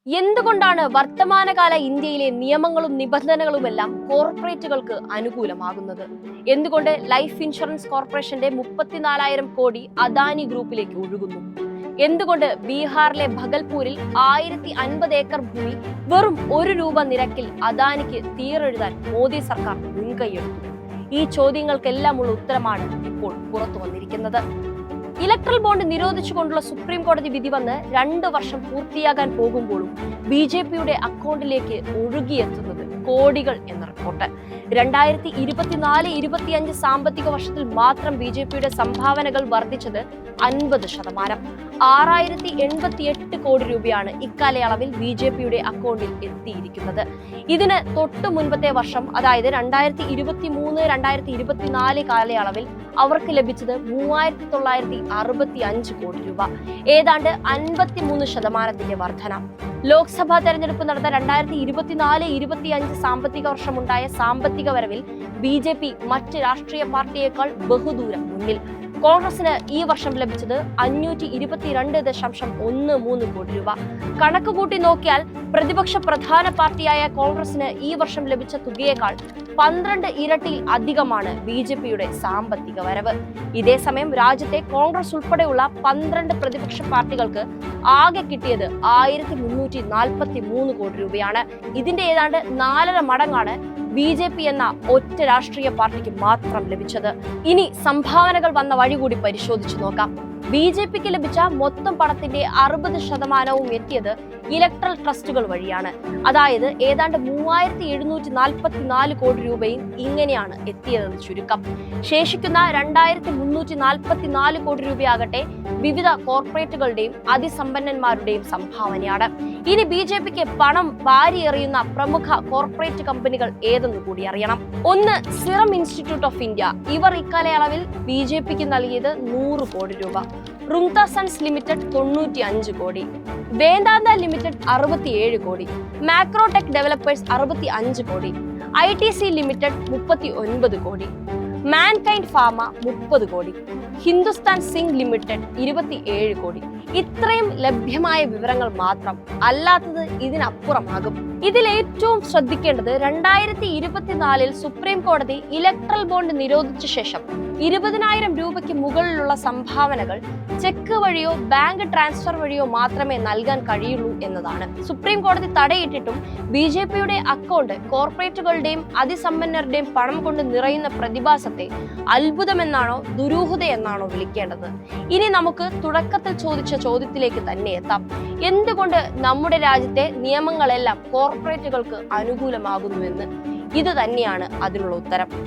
എന്തുകൊണ്ടാണ് വർത്തമാനകാല ഇന്ത്യയിലെ നിയമങ്ങളും നിബന്ധനകളുമെല്ലാം കോർപ്പറേറ്റുകൾക്ക് അനുകൂലമാകുന്നത്? എന്തുകൊണ്ട് ലൈഫ് ഇൻഷുറൻസ് കോർപ്പറേഷന്റെ 34,000 കോടി അദാനി ഗ്രൂപ്പിലേക്ക് ഒഴുകുന്നു? എന്തുകൊണ്ട് ബീഹാറിലെ ഭഗൽപൂരിൽ 1050 ഏക്കർ ഭൂമി വെറും ₹1 നിരക്കിൽ അദാനിക്ക് തീരെഴുതാൻ മോദി സർക്കാർ മുൻകൈയെടുത്തു? ഈ ചോദ്യങ്ങൾക്കെല്ലാമുള്ള ഉത്തരമാണ് ഇപ്പോൾ പുറത്തു വന്നിരിക്കുന്നത്. ഇലക്ട്രൽ ബോണ്ട് നിരോധിച്ചുകൊണ്ടുള്ള സുപ്രീം കോടതി വിധി വന്ന് 2 വർഷം പൂർത്തിയാകാൻ പോകുമ്പോഴും BJPയുടെ അക്കൗണ്ടിലേക്ക് ഒഴുകിയെത്തുന്നത് കോടികൾ എന്ന റിപ്പോർട്ട്. 2024-25 സാമ്പത്തിക വർഷത്തിൽ മാത്രം BJPയുടെ സംഭാവനകൾ വർദ്ധിച്ചത് 50%. 6088 കോടി രൂപയാണ് ഇക്കാലയളവിൽ BJPയുടെ അക്കൗണ്ടിൽ എത്തിയിരിക്കുന്നത്. ഇതിന് തൊട്ടു മുൻപത്തെ വർഷം, അതായത് 2023-2024 കാലയളവിൽ അവർക്ക് ലഭിച്ചത് 3965 കോടി രൂപ, ഏതാണ്ട് 53% വർധന. ലോക്സഭാ തെരഞ്ഞെടുപ്പ് നടന്ന 2024-25 സാമ്പത്തിക വർഷമുണ്ടായ സാമ്പത്തിക വരവിൽ BJP മറ്റ് രാഷ്ട്രീയ പാർട്ടിയേക്കാൾ ബഹുദൂരം മുന്നിൽ. കോൺഗ്രസിന് ഈ വർഷം ലഭിച്ചത് 522.13 കോടി രൂപ. കണക്ക് കൂട്ടി നോക്കിയാൽ പ്രതിപക്ഷ പ്രധാന പാർട്ടിയായ കോൺഗ്രസിന് ഈ വർഷം ലഭിച്ച തുകയേക്കാൾ 12 ഇരട്ടി അധികമാണ് BJPയുടെ സാമ്പത്തിക വരവ്. ഇതേസമയം രാജ്യത്തെ കോൺഗ്രസ് ഉൾപ്പെടെയുള്ള 12 പ്രതിപക്ഷ പാർട്ടികൾക്ക് ആകെ കിട്ടിയത് 1343 കോടി രൂപയാണ്. ഇതിന്റെ ഏതാണ്ട് 4.5 മടങ്ങാണ് BJP എന്ന ഒറ്റ രാഷ്ട്രീയ പാർട്ടിക്ക് മാത്രം ലഭിച്ചത്. ഇനി സംഭാവനകൾ വന്ന വഴി കൂടി പരിശോധിച്ചു നോക്കാം. BJPക്ക് ലഭിച്ച മൊത്തം പണത്തിന്റെ 60% എത്തിയത് ഇലക്ട്രൽ ട്രസ്റ്റുകൾ വഴിയാണ്. അതായത് ഏതാണ്ട് 3744 കോടി രൂപയും ഇങ്ങനെയാണ് എത്തിയതെന്ന് ചുരുക്കം. ശേഷിക്കുന്ന 2344 കോടി രൂപയാകട്ടെ വിവിധ കോർപ്പറേറ്റുകളുടെയും അതിസമ്പന്നന്മാരുടെയും സംഭാവനയാണ്. ഇനി BJPക്ക് പണം വാരിയെറിയുന്ന പ്രമുഖ കോർപ്പറേറ്റ് കമ്പനികൾ ഏതെന്ന് കൂടി അറിയണം. ഒന്ന്, സിറം ഇൻസ്റ്റിറ്റ്യൂട്ട് ഓഫ് ഇന്ത്യ. ഇവർ ഇക്കാലയളവിൽ BJPക്ക് നൽകിയത് 100 കോടി രൂപ. റുങ്ത സൺസ് ലിമിറ്റഡ് 95 കോടി, വേദാന്ത ലിമിറ്റഡ് 67 കോടി, മാക്രോടെക് ഡെവലപ്പേഴ്സ് 65 കോടി, ITC ലിമിറ്റഡ് 39 കോടി, മാൻകൈൻഡ് ഫാർമ 30 കോടി, ഹിന്ദുസ്ഥാൻ സിങ്ക് ലിമിറ്റഡ് 27 കോടി. ഇത്രയും ലഭ്യമായ വിവരങ്ങൾ മാത്രം, അല്ലാത്തത് ഇതിനപ്പുറമാകും. ഇതിൽ ഏറ്റവും ശ്രദ്ധിക്കേണ്ടത് 2024 സുപ്രീം കോടതി ഇലക്ട്രൽ ബോണ്ട് നിരോധിച്ച ശേഷം 20,000 രൂപയ്ക്ക് മുകളിലുള്ള സംഭാവനകൾ ചെക്ക് വഴിയോ ബാങ്ക് ട്രാൻസ്ഫർ വഴിയോ മാത്രമേ നൽകാൻ കഴിയുള്ളൂ എന്നതാണ്. സുപ്രീം കോടതി തടയിട്ടിട്ടും BJPയുടെ അക്കൗണ്ട് കോർപ്പറേറ്റുകളുടെയും അതിസമ്പന്നരുടെയും പണം കൊണ്ട് നിറയുന്ന പ്രതിഭാസത്തെ അത്ഭുതമെന്നാണോ ദുരൂഹതയെന്നാണോ വിളിക്കേണ്ടത്? ഇനി നമുക്ക് തുടക്കത്തിൽ ചോദിച്ച ചോദ്യത്തിലേക്ക് തന്നെ എത്താം. എന്തുകൊണ്ട് നമ്മുടെ രാജ്യത്തെ നിയമങ്ങളെല്ലാം കോർപ്പറേറ്റുകൾക്ക് അനുകൂലമാകുന്നുവെന്ന്. ഇത് തന്നെയാണ് അതിനുള്ള ഉത്തരം.